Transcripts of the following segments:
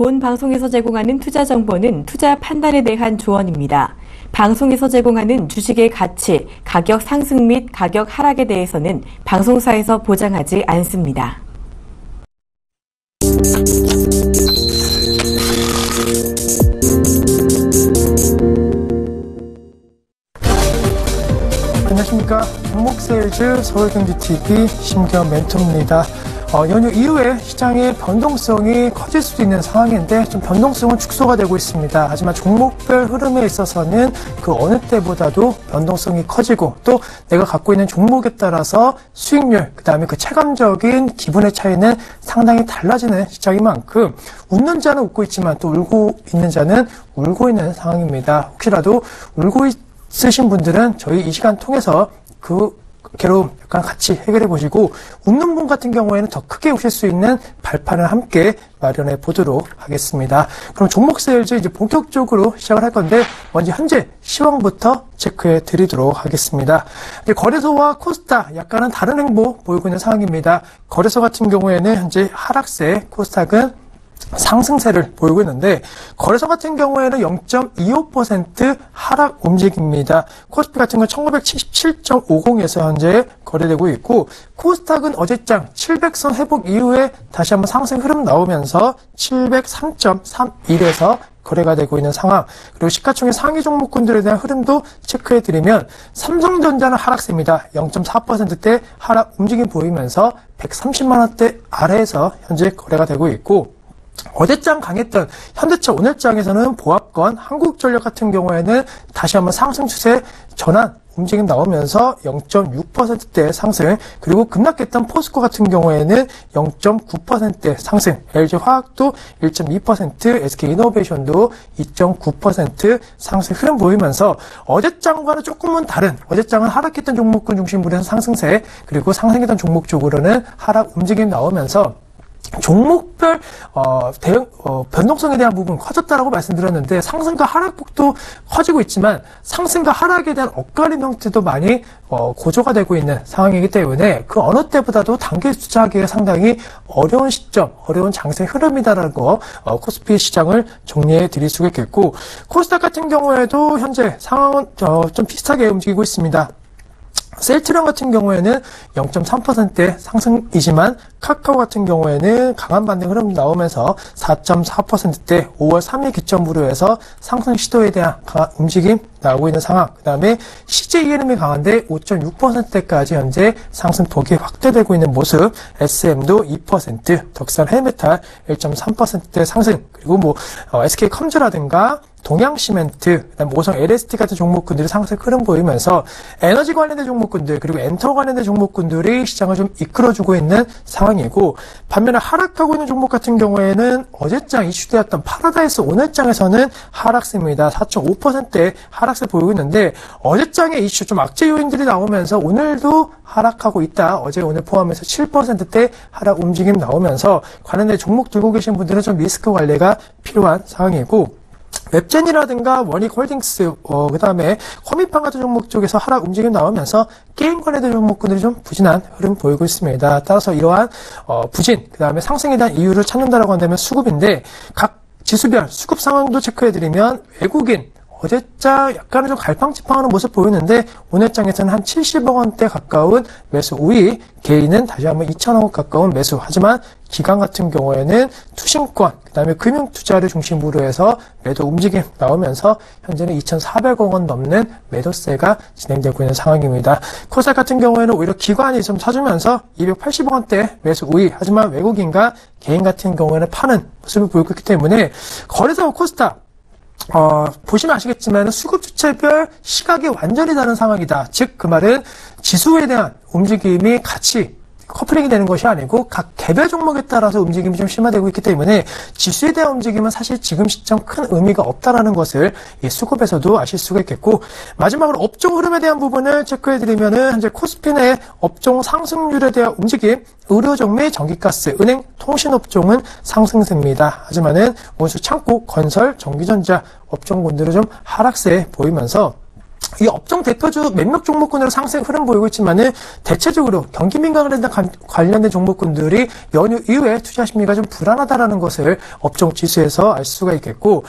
본 방송에서 제공하는 투자 정보는 투자 판단에 대한 조언입니다. 방송에서 제공하는 주식의 가치, 가격 상승 및 가격 하락에 대해서는 방송사에서 보장하지 않습니다. 안녕하십니까. 종목세일즈 서울경제TV 심경 멘토입니다. 연휴 이후에 시장의 변동성이 커질 수도 있는 상황인데 좀 변동성은 축소가 되고 있습니다. 하지만 종목별 흐름에 있어서는 그 어느 때보다도 변동성이 커지고 또 내가 갖고 있는 종목에 따라서 수익률, 그 다음에 그 체감적인 기분의 차이는 상당히 달라지는 시장인 만큼 웃는 자는 웃고 있지만 또 울고 있는 자는 울고 있는 상황입니다. 혹시라도 울고 있으신 분들은 저희 이 시간 통해서 그 괴로움 약간 같이 해결해 보시고 웃는 분 같은 경우에는 더 크게 우실 수 있는 발판을 함께 마련해 보도록 하겠습니다. 그럼 종목 세일즈 이제 본격적으로 시작을 할 건데 먼저 현재 시황부터 체크해 드리도록 하겠습니다. 이제 거래소와 코스닥 약간은 다른 행보 보이고 있는 상황입니다. 거래소 같은 경우에는 현재 하락세, 코스닥은 상승세를 보이고 있는데 거래소 같은 경우에는 0.25% 하락 움직입니다. 코스피 같은 경우는 1977.50에서 현재 거래되고 있고 코스닥은 어제장 700선 회복 이후에 다시 한번 상승 흐름 나오면서 703.31에서 거래가 되고 있는 상황. 그리고 시가총액 상위 종목군들에 대한 흐름도 체크해드리면 삼성전자는 하락세입니다. 0.4%대 하락 움직임 보이면서 130만원대 아래에서 현재 거래가 되고 있고 어제장 강했던 현대차 오늘장에서는 보합권, 한국전력 같은 경우에는 다시 한번 상승 추세 전환 움직임 나오면서 0.6%대 상승, 그리고 급락했던 포스코 같은 경우에는 0.9%대 상승, LG화학도 1.2%, SK이노베이션도 2.9% 상승 흐름 보이면서 어제장과는 조금은 다른, 어제장은 하락했던 종목군 중심으로 해서 상승세, 그리고 상승했던 종목 쪽으로는 하락 움직임 나오면서 종목별 변동성에 대한 부분 커졌다라고 말씀드렸는데 상승과 하락폭도 커지고 있지만 상승과 하락에 대한 엇갈림 형태도 많이 고조가 되고 있는 상황이기 때문에 그 어느 때보다도 단기 투자하기가 상당히 어려운 시점, 어려운 장세 흐름이다라는 거 코스피 시장을 정리해 드릴 수가 있겠고 코스닥 같은 경우에도 현재 상황은 좀 비슷하게 움직이고 있습니다. 셀트리온 같은 경우에는 0.3%대 상승이지만 카카오 같은 경우에는 강한 반등 흐름 나오면서 4.4%대 5월 3일 기점으로 해서 상승 시도에 대한 강한 움직임 나오고 있는 상황. 그 다음에 CJENM이 강한데 5.6%대까지 현재 상승폭이 확대되고 있는 모습. SM도 2%, 덕산 헬메탈 1.3%대 상승. 그리고 SK컴즈라든가 동양시멘트, 그다음 오성 LST 같은 종목군들이 상승 흐름 보이면서 에너지 관련된 종목군들 그리고 엔터 관련된 종목군들이 시장을 좀 이끌어주고 있는 상황이고 반면에 하락하고 있는 종목 같은 경우에는 어제장 이슈되었던 파라다이스 오늘장에서는 하락세입니다. 4.5%대 하락세 보이고 있는데 어제장의 이슈 좀 악재 요인들이 나오면서 오늘도 하락하고 있다. 어제 오늘 포함해서 7%대 하락 움직임 나오면서 관련된 종목 들고 계신 분들은 좀 리스크 관리가 필요한 상황이고 웹젠이라든가 원익홀딩스, 그 다음에 커미판 같은 종목 쪽에서 하락 움직임 나오면서 게임 관련된 종목군들이 좀 부진한 흐름 보이고 있습니다. 따라서 이러한 부진, 그 다음에 상승에 대한 이유를 찾는다라고 한다면 수급인데 각 지수별 수급 상황도 체크해드리면 외국인 어제장 약간은 좀 갈팡질팡하는 모습 보이는데 오늘장에서는 한 70억 원대 가까운 매수 우위, 개인은 다시 한번 2천억 원 가까운 매수. 하지만 기관 같은 경우에는 투신권, 그 다음에 금융투자를 중심으로 해서 매도 움직임 나오면서 현재는 2,400억 원 넘는 매도세가 진행되고 있는 상황입니다. 코스닥 같은 경우에는 오히려 기관이 좀 사주면서 280억 원대 매수 우위. 하지만 외국인과 개인 같은 경우에는 파는 모습을 보이고 있기 때문에 거래소 코스닥 보시면 아시겠지만 수급 주체별 시각이 완전히 다른 상황이다. 즉 그 말은 지수에 대한 움직임이 같이 커플링이 되는 것이 아니고 각 개별 종목에 따라서 움직임이 좀 심화되고 있기 때문에 지수에 대한 움직임은 사실 지금 시점 큰 의미가 없다라는 것을 이 수급에서도 아실 수가 있겠고 마지막으로 업종 흐름에 대한 부분을 체크해드리면은 현재 코스피 내 업종 상승률에 대한 움직임 의료정밀, 전기가스, 은행, 통신업종은 상승세입니다. 하지만은 원수 창고, 건설, 전기전자 업종군들은 좀 하락세 보이면서 이 업종 대표주 몇몇 종목군으로 상승 흐름 보이고 있지만은 대체적으로 경기 민감에 관련된 종목군들이 연휴 이후에 투자 심리가 좀 불안하다라는 것을 업종 지수에서 알 수가 있겠고,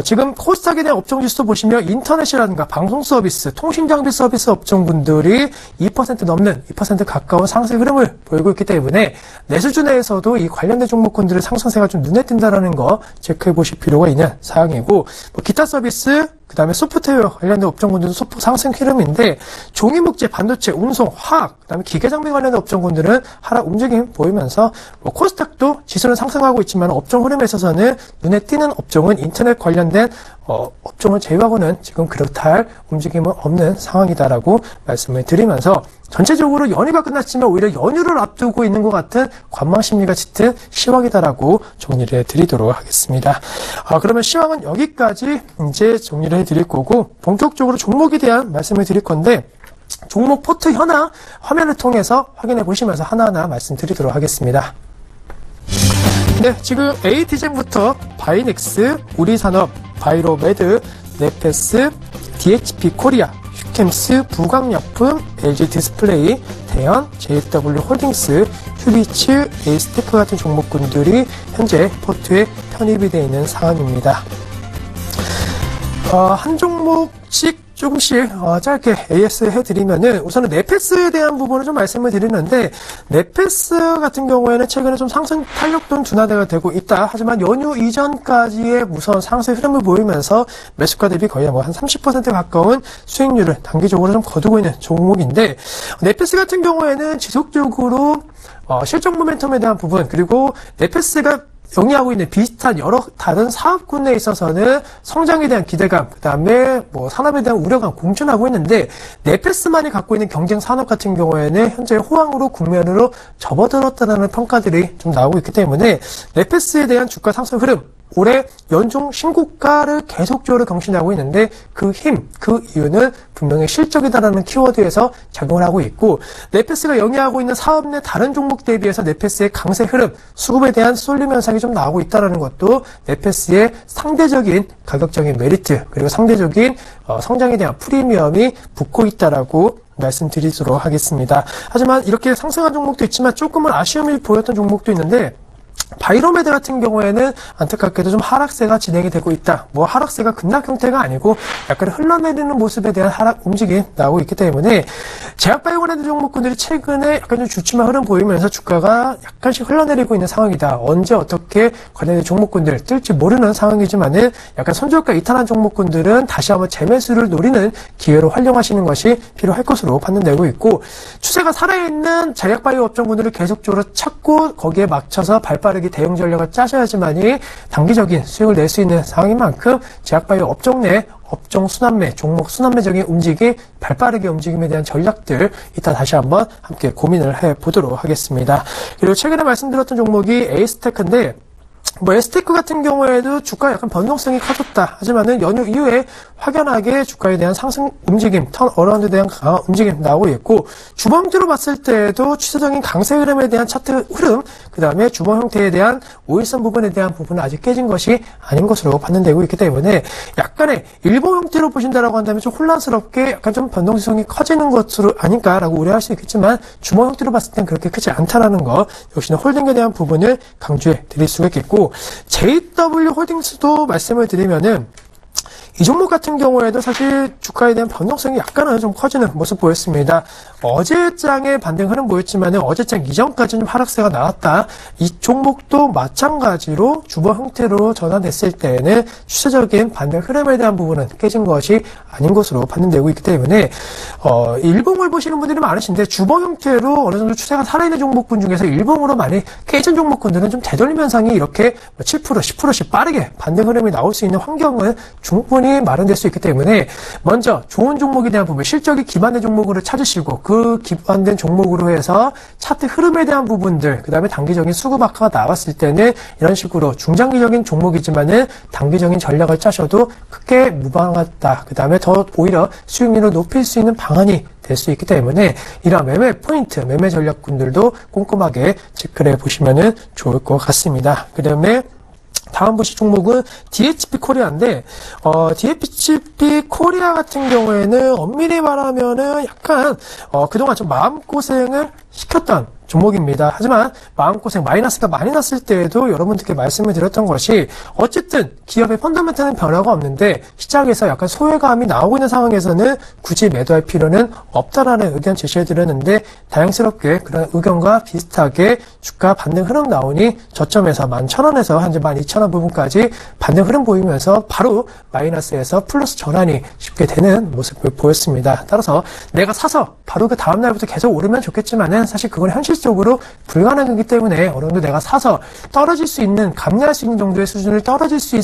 지금 코스닥에 대한 업종 지수 보시면 인터넷이라든가 방송 서비스, 통신 장비 서비스 업종군들이 2% 넘는 2% 가까운 상승 흐름을 보이고 있기 때문에 내 수준에서도 이 관련된 종목군들의 상승세가 좀 눈에 띈다라는 거 체크해 보실 필요가 있는 사항이고, 기타 서비스, 그 다음에 소프트웨어 관련된 업종군들은 소폭 상승 흐름인데, 종이목재, 반도체, 운송, 화학, 그 다음에 기계장비 관련된 업종군들은 하락 움직임 보이면서, 코스닥도 지수는 상승하고 있지만 업종 흐름에 있어서는 눈에 띄는 업종은 인터넷 관련된 업종을 제외하고는 지금 그렇다 할 움직임은 없는 상황이다라고 말씀을 드리면서, 전체적으로 연휴가 끝났지만 오히려 연휴를 앞두고 있는 것 같은 관망 심리가 짙은 시황이다라고 정리를 해드리도록 하겠습니다. 그러면 시황은 여기까지 이제 정리를 해드릴 거고, 본격적으로 종목에 대한 말씀을 드릴 건데, 종목 포트 현황 화면을 통해서 확인해 보시면서 하나하나 말씀드리도록 하겠습니다. 네, 지금 AT젠부터 바이넥스, 우리산업, 바이로메드, 네페스, DHP 코리아, 휴캠스, 부강약품, LG 디스플레이, 대현, JW 홀딩스, 휴비츠, 에이스테크 같은 종목군들이 현재 포트에 편입이 되어 있는 상황입니다. 한 종목씩 조금씩 짧게 AS 해드리면은, 우선은 네페스에 대한 부분을 좀 말씀을 드리는데, 네페스 같은 경우에는 최근에 좀 상승 탄력도는 둔화가 되고 있다. 하지만 연휴 이전까지의 무서운 상승 흐름을 보이면서 매수가 대비 거의 한 30% 가까운 수익률을 단기적으로 좀 거두고 있는 종목인데, 네페스 같은 경우에는 지속적으로 실적 모멘텀에 대한 부분, 그리고 네페스가 영위하고 있는 비슷한 여러 다른 사업군에 있어서는 성장에 대한 기대감, 그 다음에 산업에 대한 우려감 공존하고 있는데, 네페스만이 갖고 있는 경쟁 산업 같은 경우에는 현재 호황으로 국면으로 접어들었다는 평가들이 좀 나오고 있기 때문에 네페스에 대한 주가 상승 흐름, 올해 연중 신고가를 계속적으로 경신하고 있는데, 그 힘, 그 이유는 분명히 실적이다라는 키워드에서 작용을 하고 있고, 네페스가 영위하고 있는 사업 내 다른 종목 대비해서 네페스의 강세 흐름, 수급에 대한 쏠림 현상이 좀 나오고 있다는 것도 네페스의 상대적인 가격적인 메리트, 그리고 상대적인 성장에 대한 프리미엄이 붙고 있다라고 말씀드리도록 하겠습니다. 하지만 이렇게 상승한 종목도 있지만 조금은 아쉬움이 보였던 종목도 있는데, 바이로메드 같은 경우에는 안타깝게도 좀 하락세가 진행이 되고 있다. 하락세가 급락 형태가 아니고 약간 흘러내리는 모습에 대한 하락 움직임 나오고 있기 때문에, 제약바이오 관련된 종목군들이 최근에 약간 좀 주춤한 흐름 보이면서 주가가 약간씩 흘러내리고 있는 상황이다. 언제 어떻게 관련된 종목군들 뜰지 모르는 상황이지만은, 약간 손절가 이탈한 종목군들은 다시 한번 재매수를 노리는 기회로 활용하시는 것이 필요할 것으로 판단되고 있고, 추세가 살아있는 제약바이오 업종군들을 계속적으로 찾고 거기에 맞춰서 발빠르게 대응 전략을 짜셔야지만이 단기적인 수익을 낼 수 있는 상황인 만큼, 제약바이오 업종 내 업종 순환매, 종목 순환매적인 움직임, 발빠르게 움직임에 대한 전략들 이따 다시 한번 함께 고민을 해보도록 하겠습니다. 그리고 최근에 말씀드렸던 종목이 에이스테크인데, 에스테크 같은 경우에도 주가 약간 변동성이 커졌다. 하지만은 연휴 이후에 확연하게 주가에 대한 상승 움직임, 턴어라운드에 대한 강한 움직임 나오고 있고, 주봉 형태로 봤을 때도 추세적인 강세 흐름에 대한 차트 흐름, 그 다음에 주봉 형태에 대한 5일선 부분에 대한 부분은 아직 깨진 것이 아닌 것으로 판단되고 있기 때문에, 약간의 일봉 형태로 보신다라고 한다면 좀 혼란스럽게 약간 좀 변동성이 커지는 것으로 아닐까라고 우려할 수 있겠지만, 주봉 형태로 봤을 땐 그렇게 크지 않다라는 거, 역시나 홀딩에 대한 부분을 강조해 드릴 수가 있겠고, JW 홀딩스도 말씀을 드리면은, 이 종목 같은 경우에도 사실 주가에 대한 변동성이 약간은 좀 커지는 모습 보였습니다. 어제장의 반등 흐름 보였지만 어제장 이전까지는 하락세가 나왔다. 이 종목도 마찬가지로 주봉 형태로 전환됐을 때에는 추세적인 반등 흐름에 대한 부분은 깨진 것이 아닌 것으로 판단되고 있기 때문에, 일봉을 보시는 분들이 많으신데, 주봉 형태로 어느 정도 추세가 살아있는 종목군 중에서 일봉으로 많이 깨진 종목군들은 좀 되돌림 현상이 이렇게 7%, 10%씩 빠르게 반등 흐름이 나올 수 있는 환경은 충분히 마련될 수 있기 때문에, 먼저 좋은 종목에 대한 부분, 실적이 기반된 종목으로 찾으시고, 그 기반된 종목으로 해서 차트 흐름에 대한 부분들, 그 다음에 단기적인 수급 악화가 나왔을 때는 이런 식으로 중장기적인 종목이지만은 단기적인 전략을 짜셔도 크게 무방하다. 그 다음에 더 오히려 수익률을 높일 수 있는 방안이 될 수 있기 때문에, 이러한 매매 포인트, 매매 전략군들도 꼼꼼하게 체크를 해보시면 좋을 것 같습니다. 그 다음에 다음 보실 종목은 DHP 코리아인데, DHP 코리아 같은 경우에는 엄밀히 말하면은 약간, 그동안 좀 마음고생을 시켰던 종목입니다. 하지만 마음고생 마이너스가 많이 났을 때에도 여러분들께 말씀을 드렸던 것이 어쨌든 기업의 펀더멘탈은 변화가 없는데 시장에서 약간 소외감이 나오고 있는 상황에서는 굳이 매도할 필요는 없다라는 의견 제시해 드렸는데 다행스럽게 그런 의견과 비슷하게 주가 반등 흐름 나오니 저점에서 11,000원에서 현재 12,000원 부분까지 반등 흐름 보이면서 바로 마이너스에서 플러스 전환이 쉽게 되는 모습을 보였습니다. 따라서 내가 사서 바로 그 다음 날부터 계속 오르면 좋겠지만은 사실 그건 현실적으로 불가능하기 때문에 어느 정도 내가 사서 떨어질 수 있는, 감내할 수 있는 정도의 수준을 떨어질 수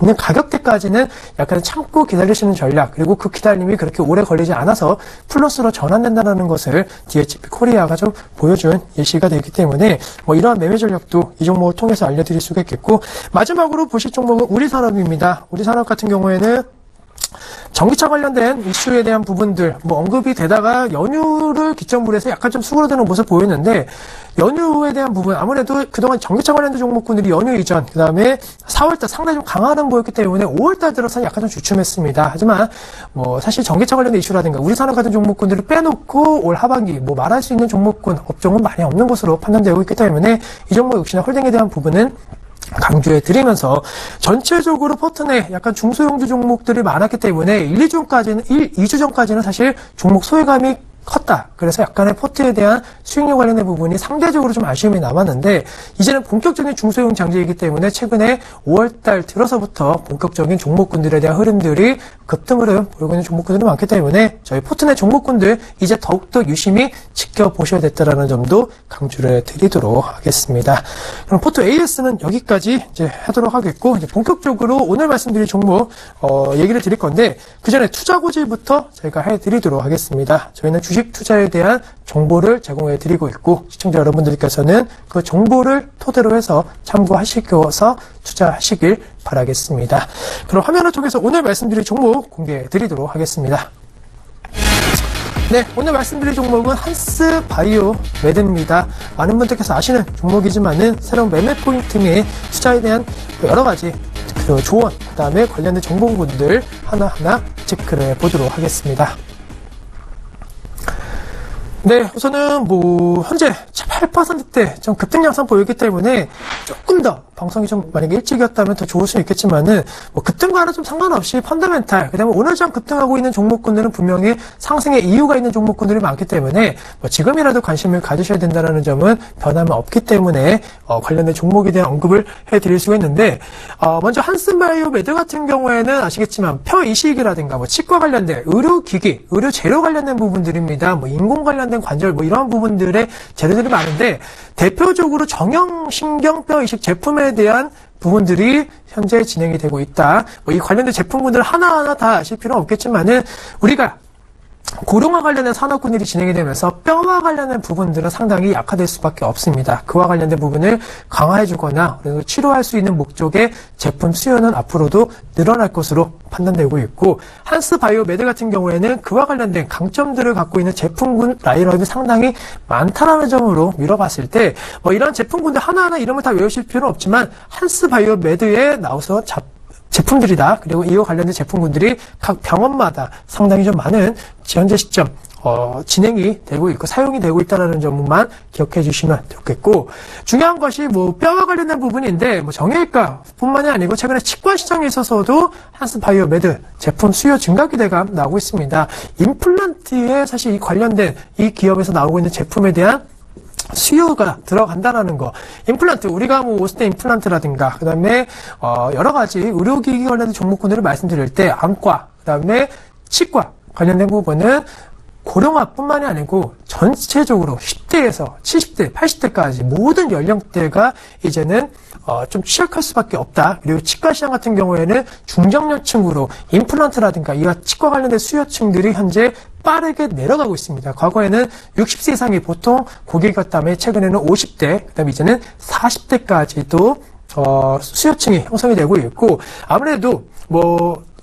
있는 가격대까지는 약간 참고 기다리시는 전략, 그리고 그 기다림이 그렇게 오래 걸리지 않아서 플러스로 전환된다는 것을 DHP 코리아가 좀 보여준 예시가 되기 때문에 뭐 이러한 매매 전략도 이 종목을 통해서 알려드릴 수가 있겠고, 마지막으로 보실 종목은 우리산업입니다. 우리산업 같은 경우에는 전기차 관련된 이슈에 대한 부분들 언급이 되다가 연휴를 기점으로 해서 약간 좀 수그러드는 모습 보였는데, 연휴에 대한 부분 아무래도 그동안 전기차 관련된 종목군들이 연휴 이전 그 다음에 4월달 상당히 좀 강한 흐름 보였기 때문에 5월달 들어서 약간 좀 주춤했습니다. 하지만 사실 전기차 관련된 이슈라든가 우리산업 같은 종목군들을 빼놓고 올 하반기 말할 수 있는 종목군 업종은 많이 없는 것으로 판단되고 있기 때문에 이 종목 역시나 홀딩에 대한 부분은 강조해 드리면서, 전체적으로 포트 내 약간 중소형주 종목들이 많았기 때문에 2주 전까지는 사실 종목 소외감이 컸다. 그래서 약간의 포트에 대한 수익률 관련된 부분이 상대적으로 좀 아쉬움이 남았는데, 이제는 본격적인 중소형 장세이기 때문에 최근에 5월달 들어서부터 본격적인 종목군들에 대한 흐름들이 급등 흐름 보이고 있는 종목군들이 많기 때문에 저희 포트 내 종목군들 이제 더욱더 유심히 지켜보셔야 됐다라는 점도 강조를 드리도록 하겠습니다. 그럼 포트 AS는 여기까지 이제 하도록 하겠고, 이제 본격적으로 오늘 말씀드릴 종목 얘기를 드릴 건데, 그 전에 투자 고지부터 저희가 해드리도록 하겠습니다. 저희는 주식 투자에 대한 정보를 제공해 드리고 있고, 시청자 여러분들께서는 그 정보를 토대로 해서 참고하시고서 투자하시길 바라겠습니다. 그럼 화면을 통해서 오늘 말씀드릴 종목 공개해 드리도록 하겠습니다. 네, 오늘 말씀드릴 종목은 한스바이오 메드입니다. 많은 분들께서 아시는 종목이지만은 새로운 매매 포인트 및 투자에 대한 여러 가지 조언, 그 다음에 관련된 정보군들 하나하나 체크를 해보도록 하겠습니다. 네, 우선은 현재 8%대 좀 급등 양상 보이기 때문에 조금 더 방송이 좀 만약에 일찍이었다면 더 좋을 수 있겠지만은 급등과는 좀 상관없이 펀더멘탈, 그다음에 오늘 장 급등하고 있는 종목군들은 분명히 상승의 이유가 있는 종목군들이 많기 때문에 지금이라도 관심을 가지셔야 된다는 점은 변함이 없기 때문에 관련된 종목에 대한 언급을 해드릴 수가 있는데, 먼저 한스바이오 메드 같은 경우에는 아시겠지만 펴이식이라든가 치과 관련된 의료기기, 의료재료 관련된 부분들입니다. 인공 관련된 관절 이런 부분들의 재료들이 많은데, 대표적으로 정형신경뼈 이식 제품에 대한 부분들이 현재 진행이 되고 있다. 이 관련된 제품군들 하나하나 다 아실 필요는 없겠지만은, 우리가 고령화 관련된 산업군들이 진행이 되면서 뼈와 관련된 부분들은 상당히 약화될 수밖에 없습니다. 그와 관련된 부분을 강화해주거나 치료할 수 있는 목적의 제품 수요는 앞으로도 늘어날 것으로 판단되고 있고, 한스바이오 메드 같은 경우에는 그와 관련된 강점들을 갖고 있는 제품군 라인업이 상당히 많다라는 점으로 미뤄봤을 때 이런 제품군들 하나하나 이름을 다 외우실 필요는 없지만 한스바이오 메드에 나와서 제품들이다. 그리고 이와 관련된 제품군들이 각 병원마다 상당히 좀 많은 현재 시점 진행이 되고 있고 사용이 되고 있다는 점만 기억해 주시면 좋겠고, 중요한 것이 뼈와 관련된 부분인데 정형외과 뿐만이 아니고 최근에 치과 시장에 있어서도 한스바이오 메드 제품 수요 증가 기대가 나오고 있습니다. 임플란트에 사실 이 관련된 이 기업에서 나오고 있는 제품에 대한 수요가 들어간다라는 거. 임플란트, 우리가 오스테 임플란트라든가 그 다음에 여러 가지 의료기기 관련된 종목군들을 말씀드릴 때 안과, 그 다음에 치과 관련된 부분은 고령화뿐만이 아니고 전체적으로 10대에서 70대, 80대까지 모든 연령대가 이제는 좀 취약할 수밖에 없다. 그리고 치과 시장 같은 경우에는 중장년층으로 임플란트라든가 이와 치과 관련된 수요층들이 현재 빠르게 내려가고 있습니다. 과거에는 60세 이상이 보통 고객이었다면 최근에는 50대, 그 다음에 이제는 40대까지도 수요층이 형성이 되고 있고, 아무래도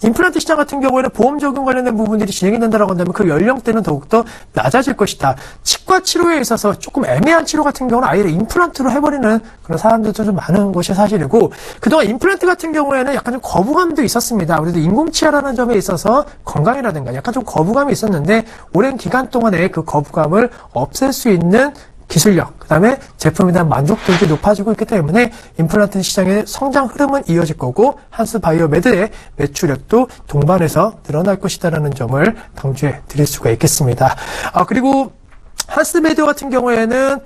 임플란트 시장 같은 경우에는 보험 적용 관련된 부분들이 진행이 된다고 한다면 그 연령대는 더욱더 낮아질 것이다. 치과 치료에 있어서 조금 애매한 치료 같은 경우는 아예 임플란트로 해버리는 그런 사람들도 좀 많은 것이 사실이고, 그동안 임플란트 같은 경우에는 약간 좀 거부감도 있었습니다. 아무래도 인공치아라는 점에 있어서 건강이라든가 약간 좀 거부감이 있었는데, 오랜 기간 동안에 그 거부감을 없앨 수 있는 기술력, 그 다음에 제품에 대한 만족도가 높아지고 있기 때문에 임플란트 시장의 성장 흐름은 이어질 거고, 한스바이오메드의 매출액도 동반해서 늘어날 것이다라는 점을 강조해 드릴 수가 있겠습니다. 그리고 한스메디오 같은 경우에는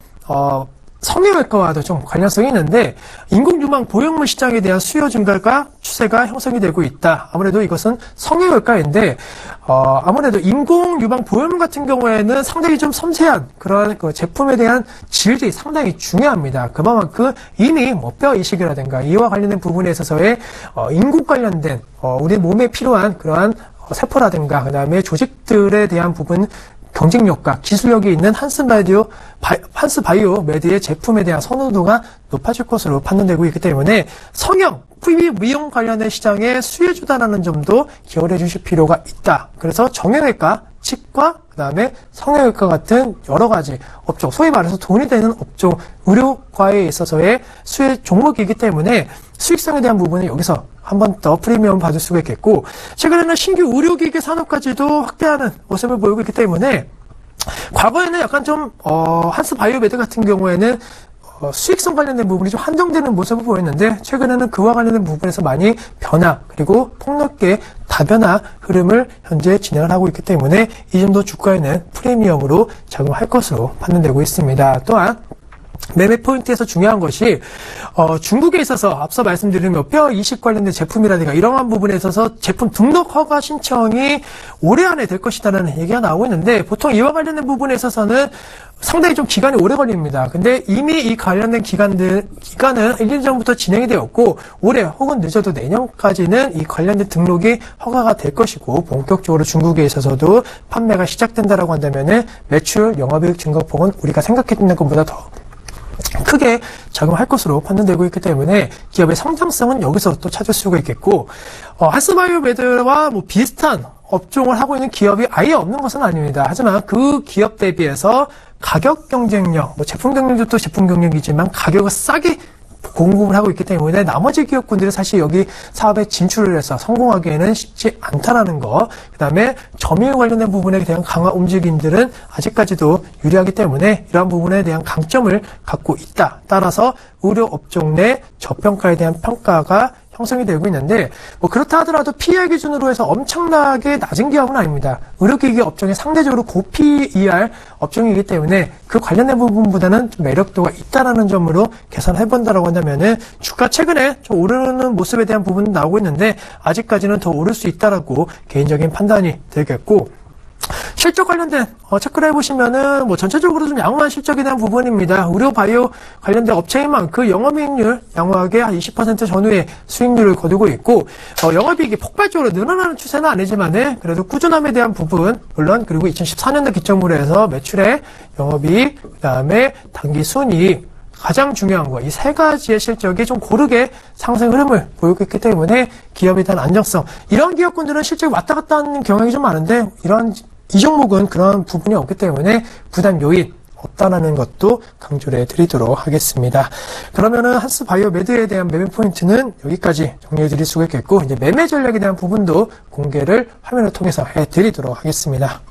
성형외과와도 좀 관련성이 있는데, 인공유망 보형물 시장에 대한 수요 증가가 추세가 형성이 되고 있다. 아무래도 이것은 성형외과인데, 아무래도 인공유망 보형물 같은 경우에는 상당히 좀 섬세한 그런 그 제품에 대한 질이 상당히 중요합니다. 그만큼 이미 뼈 이식이라든가 이와 관련된 부분에 있어서의 인공 관련된 우리 몸에 필요한 그러한 세포라든가 그 다음에 조직들에 대한 부분, 경쟁력과 기술력이 있는 한스바이오메드의 제품에 대한 선호도가 높아질 것으로 판단되고 있기 때문에 성형, 피부 미용 관련된 시장에 수혜주다라는 점도 기억을 해주실 필요가 있다. 그래서 정형외과, 치과, 그 다음에 성형외과 같은 여러 가지 업종, 소위 말해서 돈이 되는 업종, 의료과에 있어서의 수혜 종목이기 때문에 수익성에 대한 부분은 여기서 한 번 더 프리미엄 받을 수가 있겠고, 최근에는 신규 의료기기 산업까지도 확대하는 모습을 보이고 있기 때문에, 과거에는 약간 좀 한스바이오메드 같은 경우에는 수익성 관련된 부분이 좀 한정되는 모습을 보였는데, 최근에는 그와 관련된 부분에서 많이 변화, 그리고 폭넓게 다변화 흐름을 현재 진행을 하고 있기 때문에 이 점도 주가에는 프리미엄으로 작용할 것으로 판단되고 있습니다. 또한 매매 포인트에서 중요한 것이 중국에 있어서 앞서 말씀드린 뼈 이식 관련된 제품이라든가 이러한 부분에 있어서 제품 등록 허가 신청이 올해 안에 될 것이다라는 얘기가 나오고 있는데, 보통 이와 관련된 부분에 있어서는 상당히 좀 기간이 오래 걸립니다. 근데 이미 이 관련된 기간은 1년 전부터 진행이 되었고, 올해 혹은 늦어도 내년까지는 이 관련된 등록이 허가가 될 것이고, 본격적으로 중국에 있어서도 판매가 시작된다라고 한다면은 매출, 영업이익 증가폭은 우리가 생각했던 것보다 더 크게 작용할 것으로 판단되고 있기 때문에 기업의 성장성은 여기서 또 찾을 수가 있겠고, 한스바이오메드와 비슷한 업종을 하고 있는 기업이 아예 없는 것은 아닙니다. 하지만 그 기업 대비해서 가격 경쟁력, 제품 경쟁력도 제품 경쟁이지만 가격을 싸게 공급을 하고 있기 때문에 나머지 기업군들이 사실 여기 사업에 진출을 해서 성공하기에는 쉽지 않다라는 거, 그 다음에 점유율 관련된 부분에 대한 강화 움직임들은 아직까지도 유리하기 때문에 이러한 부분에 대한 강점을 갖고 있다. 따라서 의료업종 내 저평가에 대한 평가가 형성이 되고 있는데, 그렇다 하더라도 PER 기준으로 해서 엄청나게 낮은 기업은 아닙니다. 의료기기 업종이 상대적으로 고PER 업종이기 때문에 그 관련된 부분보다는 좀 매력도가 있다라는 점으로 계산해본다라고 한다면은 주가 최근에 좀 오르는 모습에 대한 부분은 나오고 있는데, 아직까지는 더 오를 수 있다라고 개인적인 판단이 되겠고, 실적 관련된 체크를 해보시면은 전체적으로 좀 양호한 실적에 대한 부분입니다. 의료 바이오 관련된 업체인 만큼 영업이익률 양호하게 한 20% 전후의 수익률을 거두고 있고, 영업이익이 폭발적으로 늘어나는 추세는 아니지만은 그래도 꾸준함에 대한 부분, 물론 그리고 2014년도 기점으로 해서 매출액, 영업이익, 그 다음에 당기 순이익, 가장 중요한 거, 이 세 가지의 실적이 좀 고르게 상승 흐름을 보이고 있기 때문에 기업에 대한 안정성, 이런 기업군들은 실적이 왔다 갔다 하는 경향이 좀 많은데, 이 종목은 그런 부분이 없기 때문에 부담 요인 없다라는 것도 강조를 해드리도록 하겠습니다. 그러면은 한스바이오메드에 대한 매매 포인트는 여기까지 정리해드릴 수가 있겠고, 이제 매매 전략에 대한 부분도 공개를 화면을 통해서 해드리도록 하겠습니다.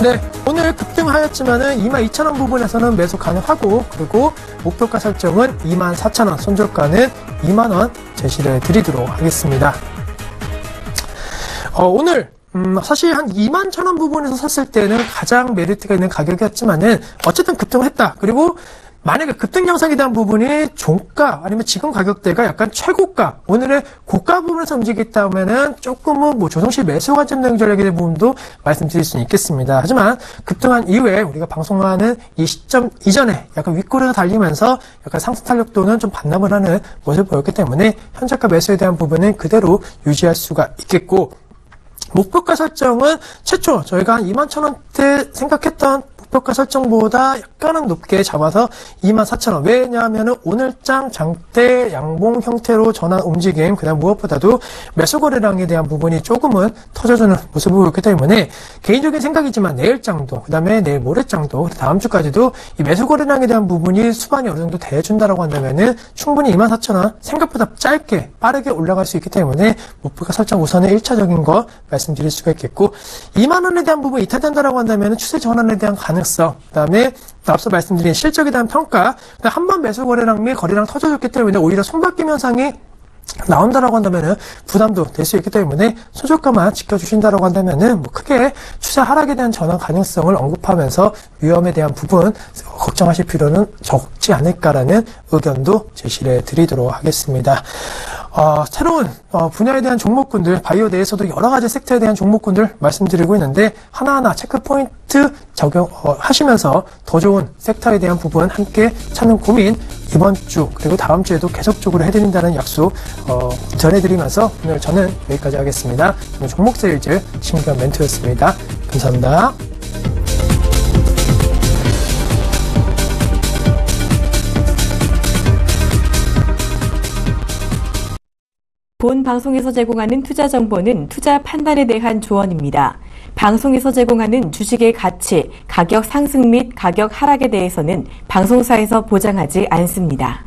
네, 오늘 급등하였지만은 22,000원 부분에서는 매수 가능하고, 그리고 목표가 설정은 24,000원, 손절가는 2만원 제시를 해드리도록 하겠습니다. 오늘 사실 한 21,000원 부분에서 샀을 때는 가장 메리트가 있는 가격이었지만은 어쨌든 급등을 했다. 그리고 만약에 급등 양상에 대한 부분이 종가 아니면 지금 가격대가 약간 최고가, 오늘의 고가 부분에서 움직였다면은 조금은 조정시 매수 관점 전략에 대한 부분도 말씀드릴 수는 있겠습니다. 하지만 급등한 이후에 우리가 방송하는 이 시점 이전에 약간 윗꼬리가 달리면서 약간 상승 탄력도는 좀 반납을 하는 모습을 보였기 때문에 현재가 매수에 대한 부분은 그대로 유지할 수가 있겠고, 목표가 설정은 최초 저희가 한 21,000원대 생각했던 목표가 설정보다 약간은 높게 잡아서 24,000원. 왜냐하면 오늘장 장대 양봉 형태로 전환 움직임, 그다음 무엇보다도 매수 거래량에 대한 부분이 조금은 터져주는 모습을 보였기 때문에 개인적인 생각이지만 내일장도, 그다음에 내일 모레장도, 다음 주까지도 이 매수 거래량에 대한 부분이 수반이 어느 정도 돼준다라고 한다면은 충분히 24,000원 생각보다 짧게 빠르게 올라갈 수 있기 때문에 목표가 설정 우선은 1차적인 거 말씀드릴 수가 있겠고, 2만 원에 대한 부분 이탈된다라고 한다면 추세 전환에 대한 가능성, 그다음에 앞서 말씀드린 실적에 대한 평가, 한번 매수 거래량 및 거래량 터져줬기 때문에 오히려 손바뀜 현상이 나온다라고 한다면은 부담도 될 수 있기 때문에 소저가만 지켜주신다라고 한다면은 뭐 크게 추세 하락에 대한 전환 가능성을 언급하면서 위험에 대한 부분 걱정하실 필요는 적지 않을까라는 의견도 제시를 드리도록 하겠습니다. 새로운 분야에 대한 종목군들, 바이오 내에서도 여러 가지 섹터에 대한 종목군들 말씀드리고 있는데 하나하나 체크 포인트 적용하시면서 더 좋은 섹터에 대한 부분 함께 찾는 고민 이번 주 그리고 다음 주에도 계속적으로 해드린다는 약속 전해드리면서 오늘 저는 여기까지 하겠습니다. 오늘 종목 세일즈 신규한 멘트였습니다. 감사합니다. 본 방송에서 제공하는 투자 정보는 투자 판단에 대한 조언입니다. 방송에서 제공하는 주식의 가치, 가격 상승 및 가격 하락에 대해서는 방송사에서 보장하지 않습니다.